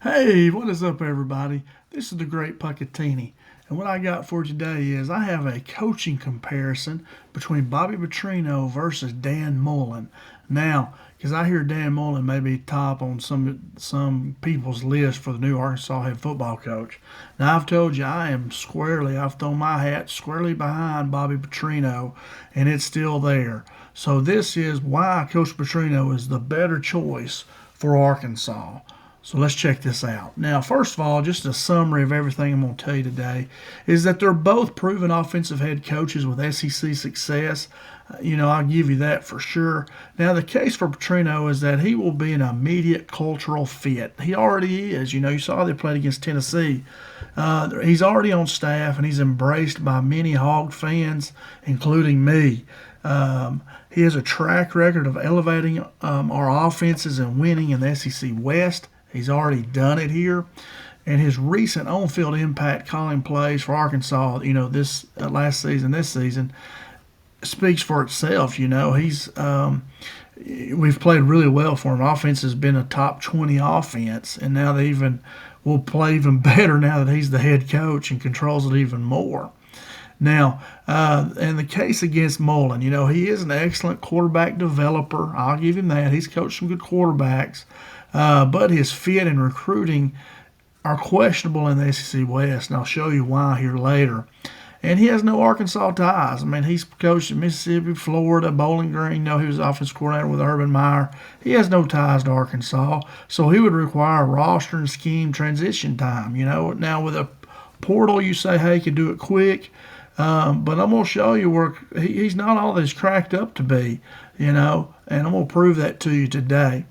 Hey, what is up, everybody? This is the great Puckettini. And what I got for today is I have a coaching comparison between Bobby Petrino versus Dan Mullen. Now, because I hear Dan Mullen may be top on some people's list for the new Arkansas head football coach. Now, I've told you I've thrown my hat squarely behind Bobby Petrino, and it's still there. So this is why Coach Petrino is the better choice for Arkansas. So let's check this out. Now, first of all, just a summary of everything I'm going to tell you today is that they're both proven offensive head coaches with SEC success. I'll give you that for sure. Now, the case for Petrino is that he will be an immediate cultural fit. He already is. You saw they played against Tennessee. He's already on staff, and he's embraced by many Hog fans, including me. He has a track record of elevating our offenses and winning in the SEC West. He's already done it here. And his recent on-field impact calling plays for Arkansas, this last season, this season, speaks for itself. We've played really well for him. Offense has been a top 20 offense, and now they will play even better now that he's the head coach and controls it even more. Now, in the case against Mullen, he is an excellent quarterback developer. I'll give him that. He's coached some good quarterbacks. But his fit and recruiting are questionable in the SEC West, and I'll show you why here later. And he has no Arkansas ties. He's coached at Mississippi, Florida, Bowling Green. He was offensive coordinator with Urban Meyer. He has no ties to Arkansas, so he would require roster and scheme transition time. Now with a portal, you say, hey, he can do it quick. But I'm going to show you where he's not all that he's cracked up to be, and I'm going to prove that to you today.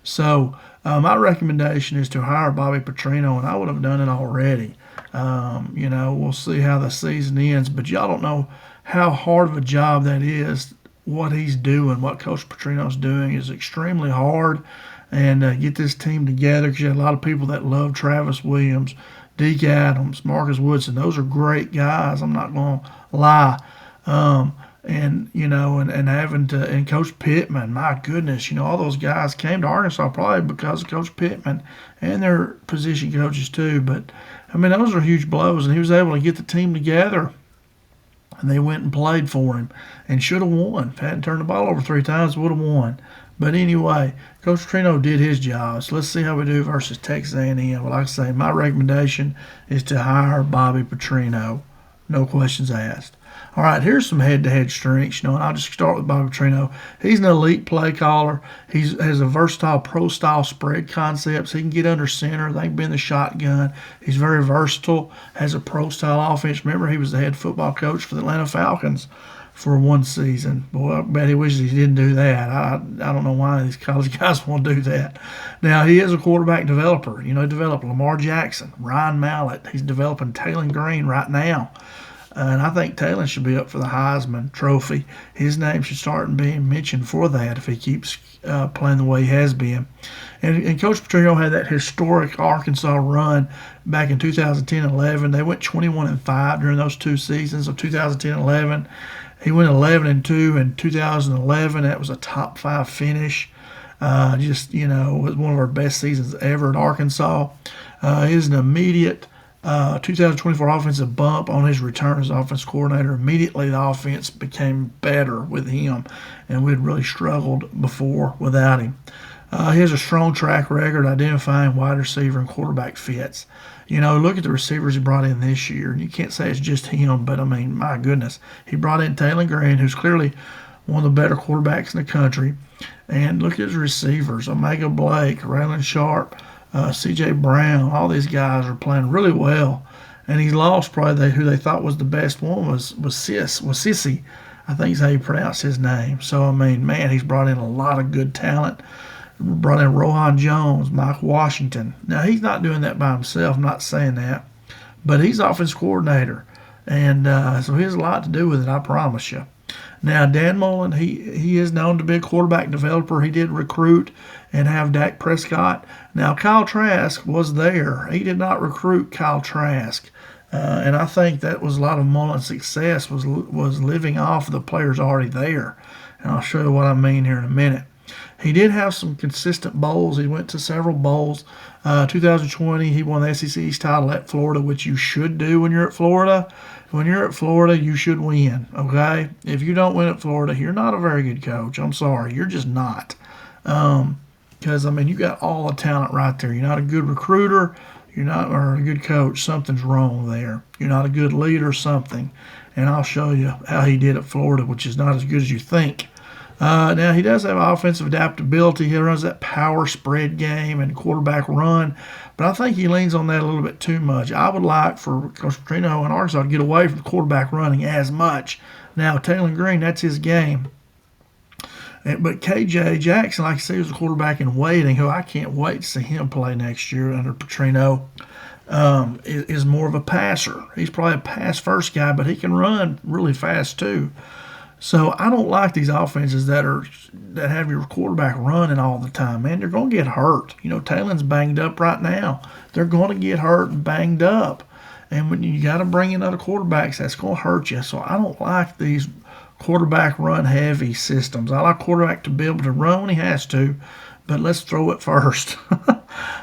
So my recommendation is to hire Bobby Petrino, and I would have done it already. We'll see how the season ends, but y'all don't know how hard of a job that is. What he's doing, what Coach Petrino's doing is extremely hard, and get this team together because you have a lot of people that love Travis Williams, Deke Adams, Marcus Woodson. Those are great guys. I'm not going to lie. And Coach Pittman, my goodness, all those guys came to Arkansas probably because of Coach Pittman and their position coaches too. But those are huge blows, and he was able to get the team together, and they went and played for him and should have won. If hadn't turned the ball over 3 times, would have won. But anyway, Coach Petrino did his job. So let's see how we do versus Texas A&M. Well, like I say, my recommendation is to hire Bobby Petrino. No questions asked. All right, here's some head-to-head strengths, and I'll just start with Bobby Petrino. He's an elite play caller. He has a versatile pro-style spread concepts. He can get under center. They can be in the shotgun. He's very versatile, has a pro-style offense. Remember, he was the head football coach for the Atlanta Falcons for one season. Boy, I bet he wishes he didn't do that. I don't know why these college guys want to do that. Now, he is a quarterback developer. He developed Lamar Jackson, Ryan Mallett. He's developing Taylon Green right now. And I think Taylor should be up for the Heisman Trophy. His name should start being mentioned for that if he keeps playing the way he has been. And Coach Petrino had that historic Arkansas run back in 2010-11. They went 21-5 during those 2 seasons of 2010-11. He went 11-2 in 2011. That was a top 5 finish. It was one of our best seasons ever at Arkansas. He is an immediate 2024 offensive bump on his return as offense coordinator. Immediately the offense became better with him, and we'd really struggled before without him. He has a strong track record identifying wide receiver and quarterback fits. Look at the receivers he brought in this year. You can't say it's just him, but my goodness. He brought in Taylon Green, who's clearly one of the better quarterbacks in the country. And look at his receivers, Omega Blake, Raylan Sharp, C.J. Brown. All these guys are playing really well. And he lost probably who they thought was the best one was Sissy. I think is how you pronounce his name. So, he's brought in a lot of good talent. Brought in Rohan Jones, Mike Washington. Now, he's not doing that by himself. I'm not saying that. But he's offense coordinator. And so he has a lot to do with it, I promise you. Now, Dan Mullen, he is known to be a quarterback developer. He did recruit and have Dak Prescott. Now, Kyle Trask was there. He did not recruit Kyle Trask. And I think that was a lot of Mullen's success was living off of the players already there. And I'll show you what I mean here in a minute. He did have some consistent bowls. He went to several bowls. 2020, he won the SEC East title at Florida, which you should do when you're at Florida. When you're at Florida, you should win, okay? If you don't win at Florida, you're not a very good coach. I'm sorry. You're just not. Because, you got all the talent right there. You're not a good recruiter. You're not or a good coach. Something's wrong there. You're not a good leader, something. And I'll show you how he did at Florida, which is not as good as you think. Now, he does have offensive adaptability. He runs that power spread game and quarterback run, but I think he leans on that a little bit too much. I would like for Coach Petrino and Arkansas to get away from quarterback running as much. Now, Taylor Green, that's his game. But KJ Jackson, like I said, was a quarterback in waiting, who I can't wait to see him play next year under Petrino. Is more of a passer. He's probably a pass-first guy, but he can run really fast too. So I don't like these offenses that have your quarterback running all the time, man. They're going to get hurt. Taylor's banged up right now. They're going to get hurt and banged up. And when you got to bring in other quarterbacks, that's going to hurt you. So I don't like these quarterback run-heavy systems. I like quarterback to be able to run when he has to, but let's throw it first.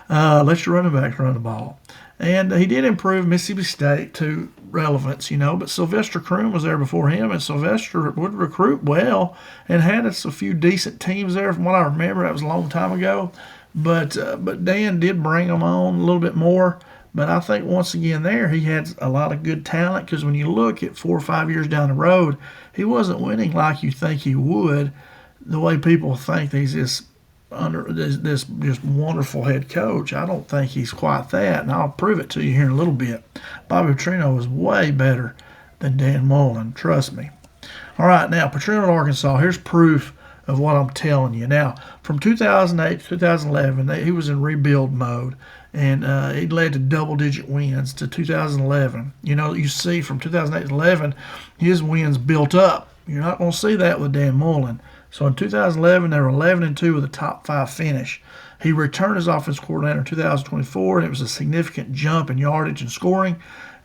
Let your running backs run the ball. And he did improve Mississippi State to relevance, but Sylvester Croom was there before him, and Sylvester would recruit well and had us a few decent teams there from what I remember. That was a long time ago. But Dan did bring them on a little bit more. But I think once again there he had a lot of good talent, because when you look at 4 or 5 years down the road, he wasn't winning like you think he would, the way people think he's this just wonderful head coach. I don't think he's quite that, and I'll prove it to you here in a little bit. Bobby Petrino is way better than Dan Mullen, trust me. All right, now Petrino at Arkansas, here's proof of what I'm telling you. Now, from 2008 to 2011, he was in rebuild mode, and it led to double-digit wins to 2011. You see from 2008 to 11, his wins built up. You're not going to see that with Dan Mullen. So in 2011, they were 11-2 with a top 5 finish. He returned as offensive coordinator in 2024, and it was a significant jump in yardage and scoring,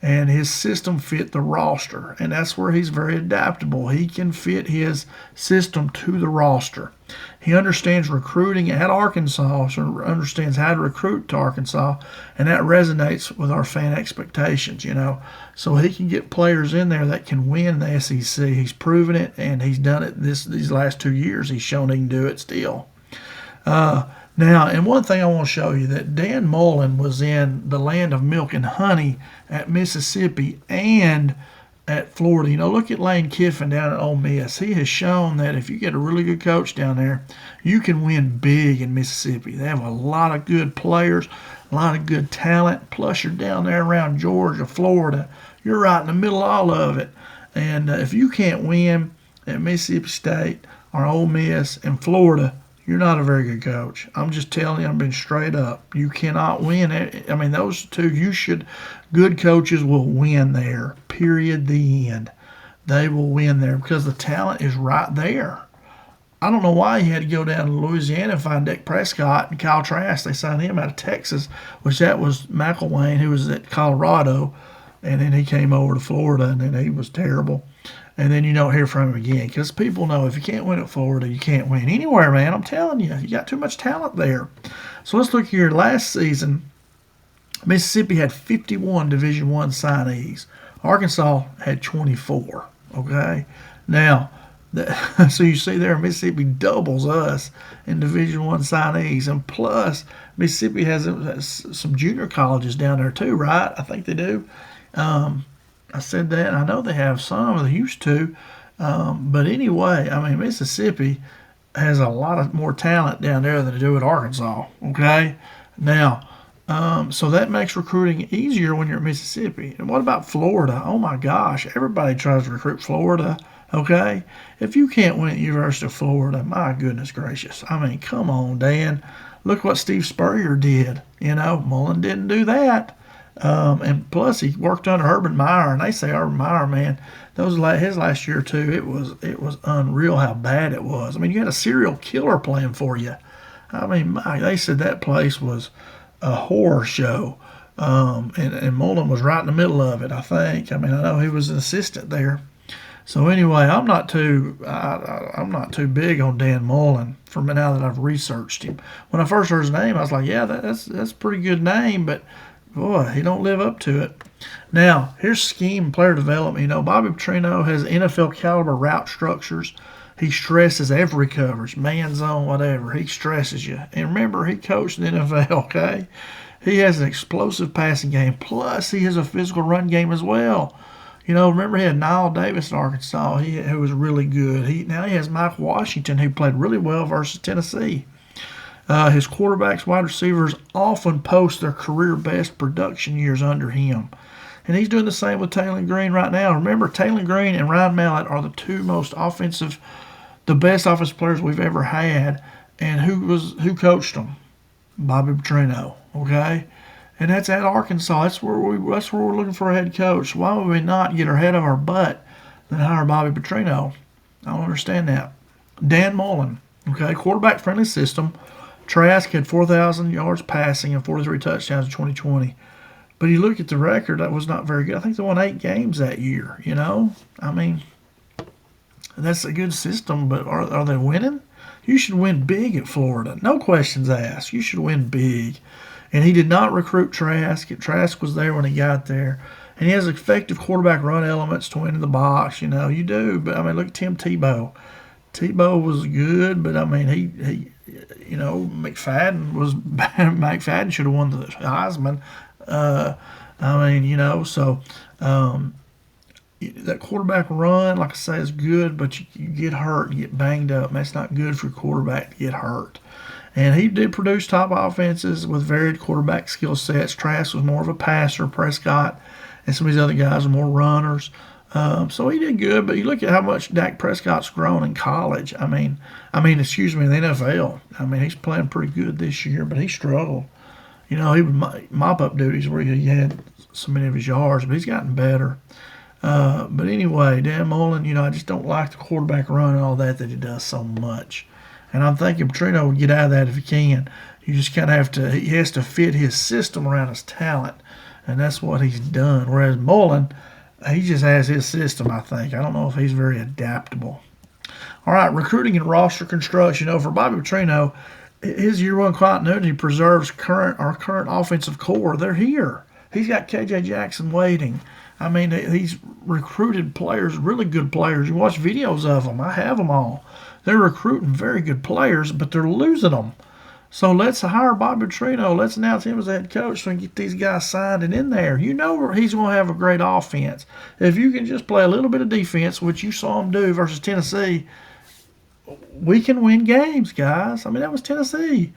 and his system fit the roster. And that's where he's very adaptable. He can fit his system to the roster. He understands recruiting at Arkansas, so understands how to recruit to Arkansas, and that resonates with our fan expectations, So he can get players in there that can win the SEC. He's proven it, and he's done it these last 2 years. He's shown he can do it still. Now, and one thing I want to show you, that Dan Mullen was in the land of milk and honey at Mississippi and at Florida. Look at Lane Kiffin down at Ole Miss. He has shown that if you get a really good coach down there, you can win big in Mississippi. They have a lot of good players, a lot of good talent, plus you're down there around Georgia, Florida. You're right in the middle of all of it. And if you can't win at Mississippi State or Ole Miss and Florida, you're not a very good coach. I'm just telling you, I'm being straight up. You cannot win. Those two, good coaches will win there. Period. The end. They will win there because the talent is right there. I don't know why he had to go down to Louisiana and find Dak Prescott and Kyle Trask. They signed him out of Texas, which that was McElwain, who was at Colorado, and then he came over to Florida, and then he was terrible. And then you don't hear from him again, because people know if you can't win at Florida, you can't win anywhere, man. I'm telling you, you got too much talent there. So let's look here. Last season, Mississippi had 51 Division I signees. Arkansas had 24. Okay, now, so you see there, Mississippi doubles us in Division I signees, and plus Mississippi has some junior colleges down there too, right? I think they do. I said that. I know they have some. They used to. But anyway, Mississippi has a lot of more talent down there than they do at Arkansas. Okay? Now, so that makes recruiting easier when you're at Mississippi. And what about Florida? Oh, my gosh. Everybody tries to recruit Florida. Okay? If you can't win at University of Florida, my goodness gracious. Come on, Dan. Look what Steve Spurrier did. Mullen didn't do that. And plus he worked under Urban Meyer, and they say Urban Meyer, man, his last year too, it was unreal how bad it was. You had a serial killer playing for you. They said that place was a horror show. And Mullen was right in the middle of it, I think. I know he was an assistant there. So anyway, I'm not too big on Dan Mullen. from now that I've researched him. When I first heard his name, I was like, yeah, that's a pretty good name, but boy, he don't live up to it. Now, here's scheme and player development. You know, Bobby Petrino has NFL caliber route structures. He stresses every coverage, man zone, whatever. He stresses you. And remember, he coached in the NFL, okay? He has an explosive passing game. Plus, he has a physical run game as well. You know, remember he had Niall Davis in Arkansas, who was really good. Now he has Mike Washington, who played really well versus Tennessee. His quarterbacks, wide receivers often post their career best production years under him. And he's doing the same with Taylor Green right now. Remember, Taylor Green and Ryan Mallett are the the best offensive players we've ever had. And who coached them? Bobby Petrino. Okay, and that's at Arkansas. That's where we're looking for a head coach. Why would we not get our head of our butt and hire Bobby Petrino? I don't understand that. Dan Mullen. Okay, quarterback friendly system. Trask had 4,000 yards passing and 43 touchdowns in 2020. But you look at the record, that was not very good. I think they won 8 games that year, you know? I mean, that's a good system, but are they winning? You should win big at Florida. No questions asked. You should win big. And he did not recruit Trask. Trask was there when he got there. And he has effective quarterback run elements to win in the box. You know, you do. But, I mean, look at Tim Tebow. Tebow was good, but, I mean, he you know, McFadden should have won the Heisman. I mean, you know, so that quarterback run, like I say, is good, but you get hurt, you get banged up. And that's not good for your quarterback to get hurt. And he did produce top offenses with varied quarterback skill sets. Trask was more of a passer. Prescott and some of these other guys are more runners. So he did good, but you look at how much Dak Prescott's grown in college. I mean, excuse me, in the NFL. I mean, he's playing pretty good this year, but he struggled. You know, he would mop up duties where he had so many of his yards, but he's gotten better. But anyway, Dan Mullen, you know, I just don't like the quarterback run and all that he does so much. And I'm thinking Petrino would get out of that if he can. You just kind of have to, he has to fit his system around his talent. And that's what he's done. Whereas Mullen, he just has his system, I think. I don't know if he's very adaptable. All right, recruiting and roster construction. You know, for Bobby Petrino, his year one continuity preserves our current offensive core. They're here. He's got K.J. Jackson waiting. I mean, he's recruited players, really good players. You watch videos of them. I have them all. They're recruiting very good players, but they're losing them. So let's hire Bobby Petrino. Let's announce him as head coach so we can get these guys signed and in there. You know he's going to have a great offense. If you can just play a little bit of defense, which you saw him do versus Tennessee, we can win games, guys. I mean, that was Tennessee,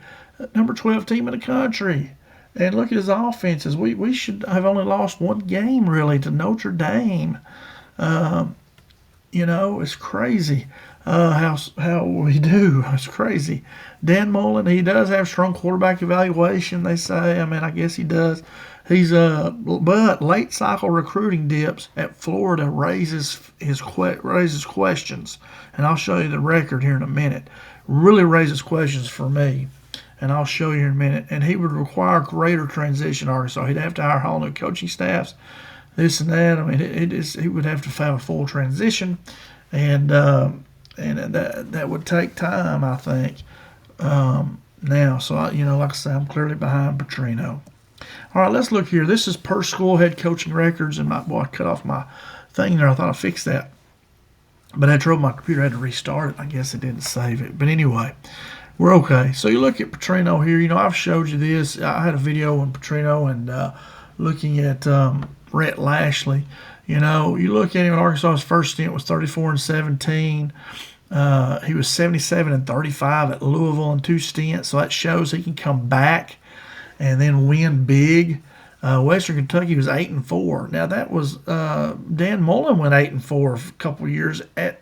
number 12 team in the country. And look at his offenses. We should have only lost one game, really, to Notre Dame. You know, it's crazy how we do. It's crazy. Dan Mullen, he does have strong quarterback evaluation, they say. I mean, I guess he does. But late cycle recruiting dips at Florida raises questions. And I'll show you the record here in a minute. Really raises questions for me. And I'll show you in a minute. And he would require greater transition, Arkansas. He'd have to hire whole new coaching staffs, this and that. I mean, he would have to have a full transition, and that would take time, I think. Now, so like I say, I'm clearly behind Petrino. All right, let's look here. This is per school head coaching records, and I cut off my thing there. I thought I fixed that, but I had trouble. My computer had to restart it. I guess it didn't save it. But anyway, we're okay. So you look at Petrino here. You know, I've showed you this. I had a video on Petrino and looking at Rhett Lashley. You know, you look at him in Arkansas. His first stint was 34-17. He was 77-35 at Louisville in 2 stints. So that shows he can come back and then win big. Western Kentucky was 8-4. Now that was Dan Mullen went 8-4 a couple of years at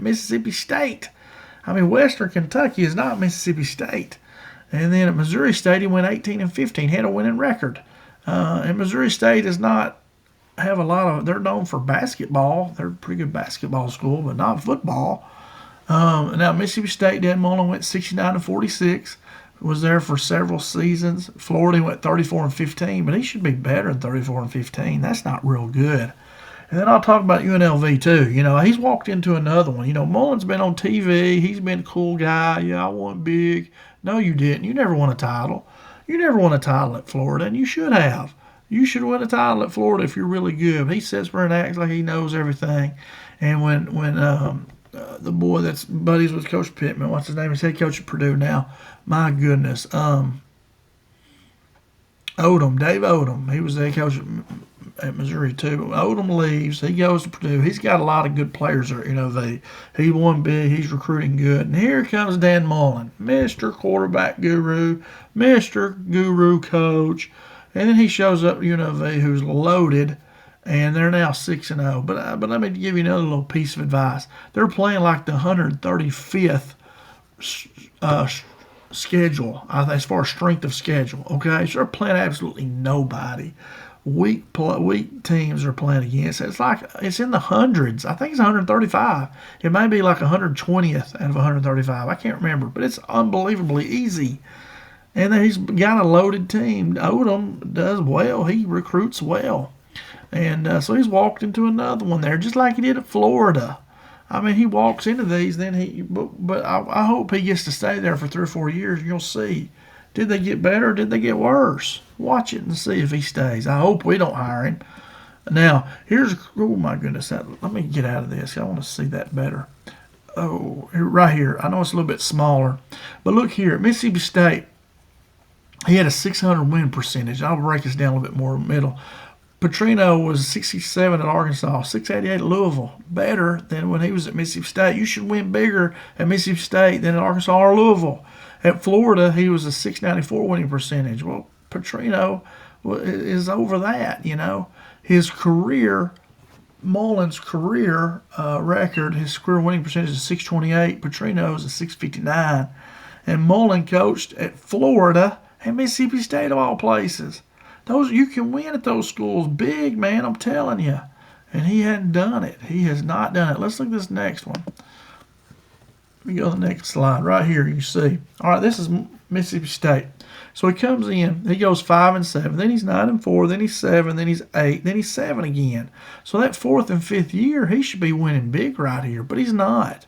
Mississippi State. I mean, Western Kentucky is not Mississippi State. And then at Missouri State, he went 18-15. He had a winning record. And Missouri State does not have a lot of. They're known for basketball. They're a pretty good basketball school, but not football. Now Mississippi State, Dan Mullen went 69-46. Was there for several seasons. Florida went 34-15, but he should be better than 34-15. That's not real good. And then I'll talk about UNLV too. He's walked into another one. Mullen's been on TV. He's been a cool guy. Yeah, I won big. No, you didn't. You never won a title. You never won a title at Florida, and you should have. You should win a title at Florida if you're really good. But he sits there and acts like he knows everything. And when the boy that's buddies with Coach Pittman, what's his name? He's head coach at Purdue now. My goodness, Odom, Dave Odom. He was the head coach at Missouri too. But Odom leaves. He goes to Purdue. He's got a lot of good players there. He won big. He's recruiting good. And here comes Dan Mullen, Mr. Quarterback Guru, Mr. Guru Coach. And then he shows up at UNLV, who's loaded, and they're now 6-0. But let me give you another little piece of advice. They're playing like the 135th schedule as far as strength of schedule. Okay, so they're playing absolutely nobody. Weak teams are playing against. It's in the hundreds. I think it's 135. It may be like 120th out of 135. I can't remember, but it's unbelievably easy. And then he's got a loaded team. Odom does well. He recruits well. And so he's walked into another one there, just like he did at Florida. I mean, he walks into these, but I hope he gets to stay there for 3 or 4 years, and you'll see. Did they get better or did they get worse? Watch it and see if he stays. I hope we don't hire him. Now, oh my goodness, let me get out of this. I want to see that better. Oh, right here. I know it's a little bit smaller, but look here at Mississippi State. He had a 600 win percentage. I'll break this down a little bit more in the middle. Petrino was 67 at Arkansas, 688 at Louisville. Better than when he was at Mississippi State. You should win bigger at Mississippi State than at Arkansas or Louisville. At Florida, he was a 694 winning percentage. Well, Petrino is over that, His career, Mullen's career record, his career winning percentage is 628. Petrino's is 659. And Mullen coached at Florida and Mississippi State of all places. You can win at those schools big, man, I'm telling you. And he hadn't done it. He has not done it. Let's look at this next one. Let me go to the next slide. Right here, you see. All right, this is Mississippi State. So he comes in, he goes 5-7, then he's 9-4, then he's 7, then he's 8, then he's 7 again. So that 4th and 5th year, he should be winning big right here, but he's not.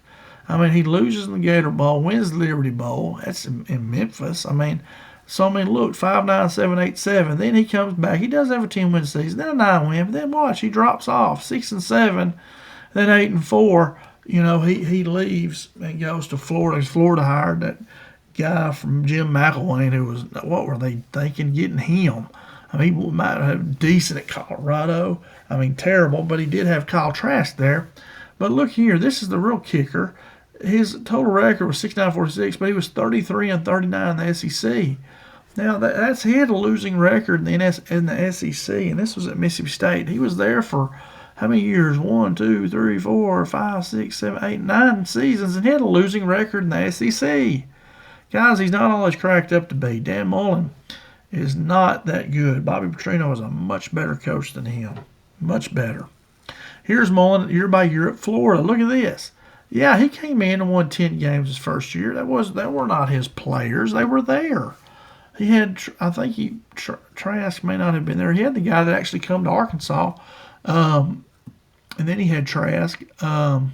I mean, he loses in the Gator Bowl, wins the Liberty Bowl. That's in Memphis. Look, 5-9, 7-8, 7. Then he comes back. He does have a 10-win season, then a 9-win. But then watch, he drops off 6-7, then 8-4. He leaves and goes to Florida. Florida hired that guy from Jim McElwain who was, what were they thinking, getting him? I mean, he might have decent at Colorado. I mean, terrible, but he did have Kyle Trask there. But look here, this is the real kicker. His total record was 69-46, but he was 33-39 in the SEC. Now, he had a losing record in the SEC, and this was at Mississippi State. He was there for how many years? 1, 2, 3, 4, 5, 6, 7, 8, 9 seasons, and he had a losing record in the SEC. Guys, he's not all he's cracked up to be. Dan Mullen is not that good. Bobby Petrino is a much better coach than him. Much better. Here's Mullen year by year at Florida. Look at this. Yeah, he came in and won 10 games his first year. That were not his players. They were there. He had, I think Trask may not have been there. He had the guy that actually come to Arkansas. And then he had Trask. I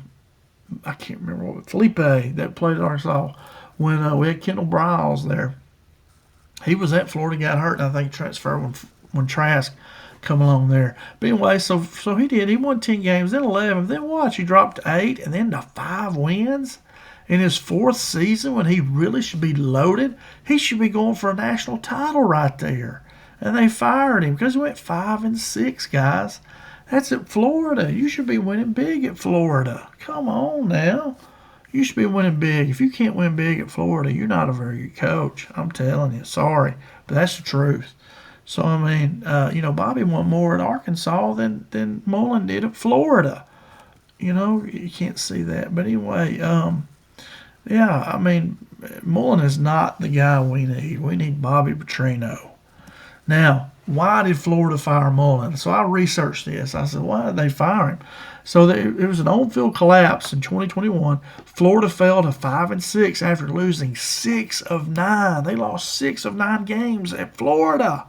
can't remember what, Felipe that played at Arkansas when we had Kendall Briles there. He was at Florida, got hurt, and I think transferred when Trask come along there. But anyway, so he did. He won 10 games, then 11. Then watch, he dropped to 8 and then to 5 wins. In his 4th season, when he really should be loaded, he should be going for a national title right there. And they fired him because he went 5-6, guys. That's at Florida. You should be winning big at Florida. Come on now. You should be winning big. If you can't win big at Florida, you're not a very good coach. I'm telling you. Sorry. But that's the truth. So, I mean, Bobby won more at Arkansas than Mullen did at Florida. You can't see that. But anyway, yeah, I mean, Mullen is not the guy we need. We need Bobby Petrino. Now, why did Florida fire Mullen? So I researched this. I said, why did they fire him? So it was an on-field collapse in 2021. Florida fell to 5-6 after losing 6 of 9. They lost 6 of 9 games at Florida.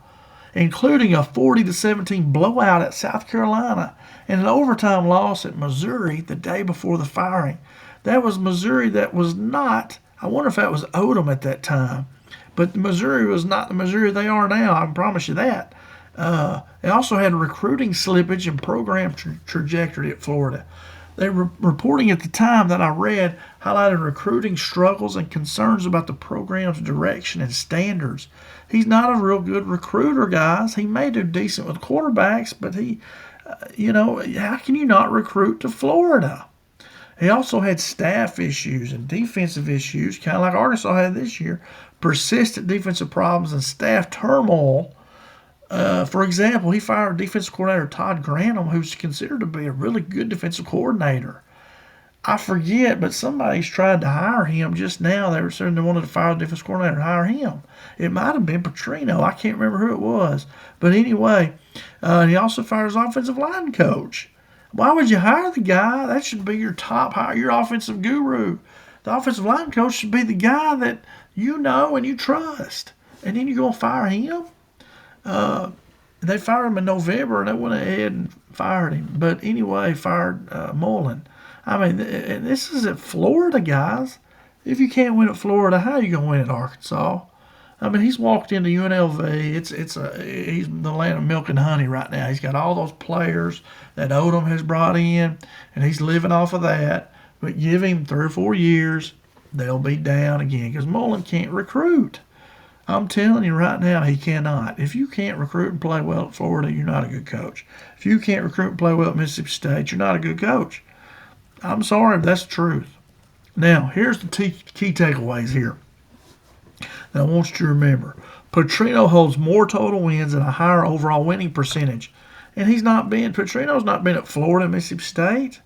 including a 40-17 blowout at South Carolina and an overtime loss at Missouri the day before the firing. That was Missouri that was not, I wonder if that was Odom at that time, but Missouri was not the Missouri they are now, I can promise you that. They also had recruiting slippage and program trajectory at Florida. They were reporting at the time that I read highlighted recruiting struggles and concerns about the program's direction and standards. He's not a real good recruiter, guys. He may do decent with quarterbacks, but how can you not recruit to Florida? He also had staff issues and defensive issues, kind of like Arkansas had this year, persistent defensive problems and staff turmoil. For example, he fired defensive coordinator Todd Grantham, who's considered to be a really good defensive coordinator. I forget, but somebody's tried to hire him just now. They were saying they wanted to fire the defensive coordinator and hire him. It might have been Petrino. I can't remember who it was. But anyway, he also fired his offensive line coach. Why would you hire the guy? That should be your top hire, your offensive guru. The offensive line coach should be the guy that you know and you trust. And then you're going to fire him? They fired him in November, and they went ahead and fired him. But anyway, fired Mullen. I mean, and this is at Florida, guys. If you can't win at Florida, how are you going to win at Arkansas? I mean, he's walked into UNLV. He's the land of milk and honey right now. He's got all those players that Odom has brought in, and he's living off of that. But give him 3 or 4 years, they'll be down again because Mullen can't recruit. I'm telling you right now, he cannot. If you can't recruit and play well at Florida, you're not a good coach. If you can't recruit and play well at Mississippi State, you're not a good coach. I'm sorry, but that's the truth. Now, here's the key takeaways here that I want you to remember. Petrino holds more total wins and a higher overall winning percentage. And Petrino's not been at Florida and Mississippi State.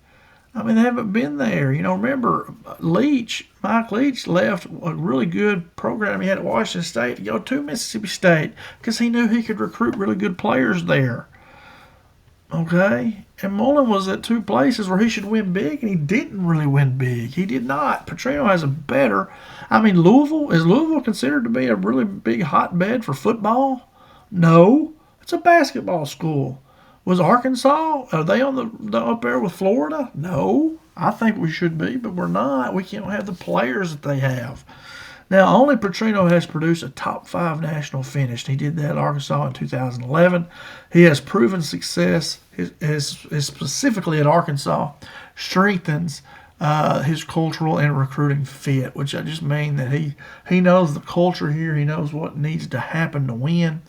I mean, they haven't been there. Remember, Mike Leach left a really good program he had at Washington State to go to Mississippi State because he knew he could recruit really good players there. Okay? And Mullen was at 2 places where he should win big, and he didn't really win big. He did not. Petrino has a better. I mean, is Louisville considered to be a really big hotbed for football? No. It's a basketball school. Was Arkansas, are they on the up there with Florida? No. I think we should be, but we're not. We can't have the players that they have. Now, only Petrino has produced a top 5 national finish. He did that at Arkansas in 2011. He has proven success, specifically at Arkansas, strengthens his cultural and recruiting fit, which I just mean that he knows the culture here. He knows what needs to happen to win,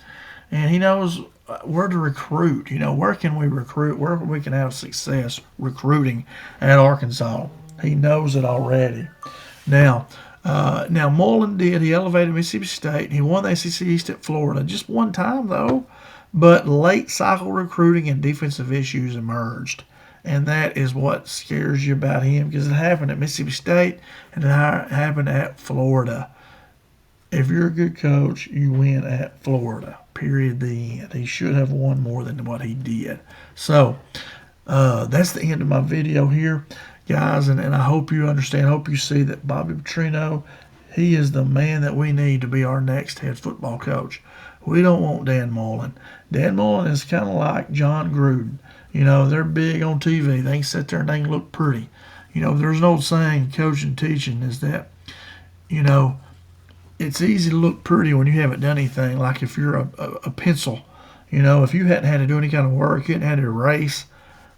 and he knows where to recruit. Where can we recruit? Where we can have success recruiting at Arkansas. He knows it already. Now Mullen did. He elevated Mississippi State. He won the SEC East at Florida. Just one time, though. But late cycle recruiting and defensive issues emerged. And that is what scares you about him because it happened at Mississippi State and it happened at Florida. If you're a good coach, you win at Florida. Period. The end. He should have won more than what he did. So that's the end of my video here, guys. And I hope you understand. I hope you see that Bobby Petrino, he is the man that we need to be our next head football coach. We don't want Dan Mullen. Dan Mullen is kind of like John Gruden. They're big on TV. They can sit there and they can look pretty. There's an old saying, coaching and teaching, is that, it's easy to look pretty when you haven't done anything. Like if you're a pencil, if you hadn't had to do any kind of work, you hadn't had to erase,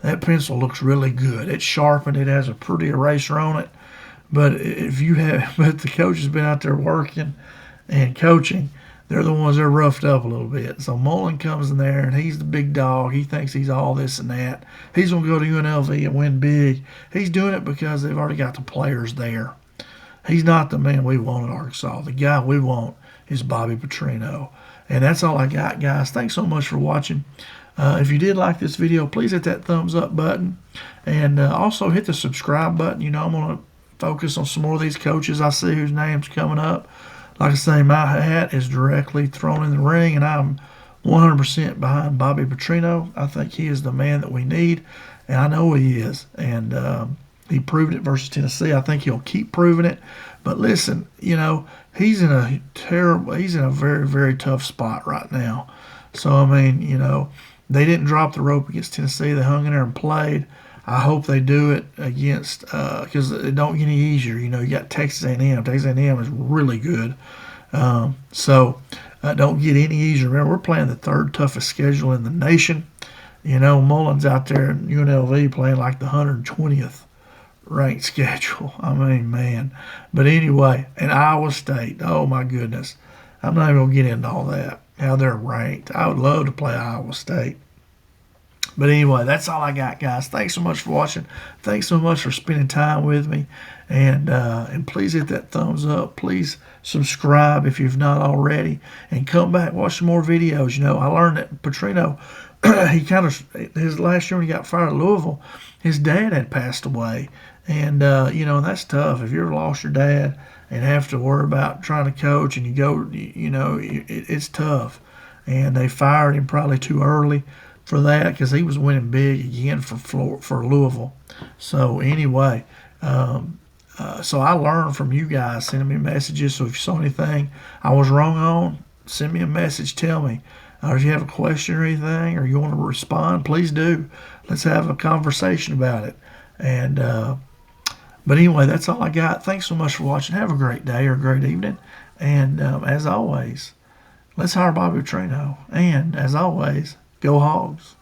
that pencil looks really good. It's sharpened. It has a pretty eraser on it. But but the coach has been out there working and coaching, they're the ones that are roughed up a little bit. So Mullen comes in there, and he's the big dog. He thinks he's all this and that. He's going to go to UNLV and win big. He's doing it because they've already got the players there. He's not the man we want at Arkansas. The guy we want is Bobby Petrino. And that's all I got, guys. Thanks so much for watching. If you did like this video, please hit that thumbs up button. And also hit the subscribe button. I'm going to focus on some more of these coaches I see whose name's coming up. Like I say, my hat is directly thrown in the ring, and I'm 100% behind Bobby Petrino. I think he is the man that we need, and I know he is. And he proved it versus Tennessee. I think he'll keep proving it. But listen, he's in a very, very tough spot right now. So, I mean, they didn't drop the rope against Tennessee. They hung in there and played. I hope they do it against because it don't get any easier. You got Texas A&M. Texas A&M is really good. So don't get any easier. Remember, we're playing the third toughest schedule in the nation. Mullen's out there in UNLV playing like the 120th ranked schedule. I mean, man. But anyway, and Iowa State. Oh my goodness. I'm not even gonna get into all that. How they're ranked. I would love to play Iowa State. But anyway, that's all I got, guys. Thanks so much for watching. Thanks so much for spending time with me. And please hit that thumbs up. Please subscribe if you've not already. And come back, watch some more videos. I learned that Petrino, his last year when he got fired at Louisville, his dad had passed away. And, that's tough. If you ever lost your dad and have to worry about trying to coach and you go, it's tough. And they fired him probably too early for that because he was winning big again for Louisville. So anyway, so I learned from you guys sending me messages. So if you saw anything I was wrong on, send me a message. Tell me. Or if you have a question or anything, or you want to respond, please do. Let's have a conversation about it. And but anyway, that's all I got. Thanks so much for watching. Have a great day or a great evening. And as always, let's hire Bobby Petrino. And as always, go Hogs.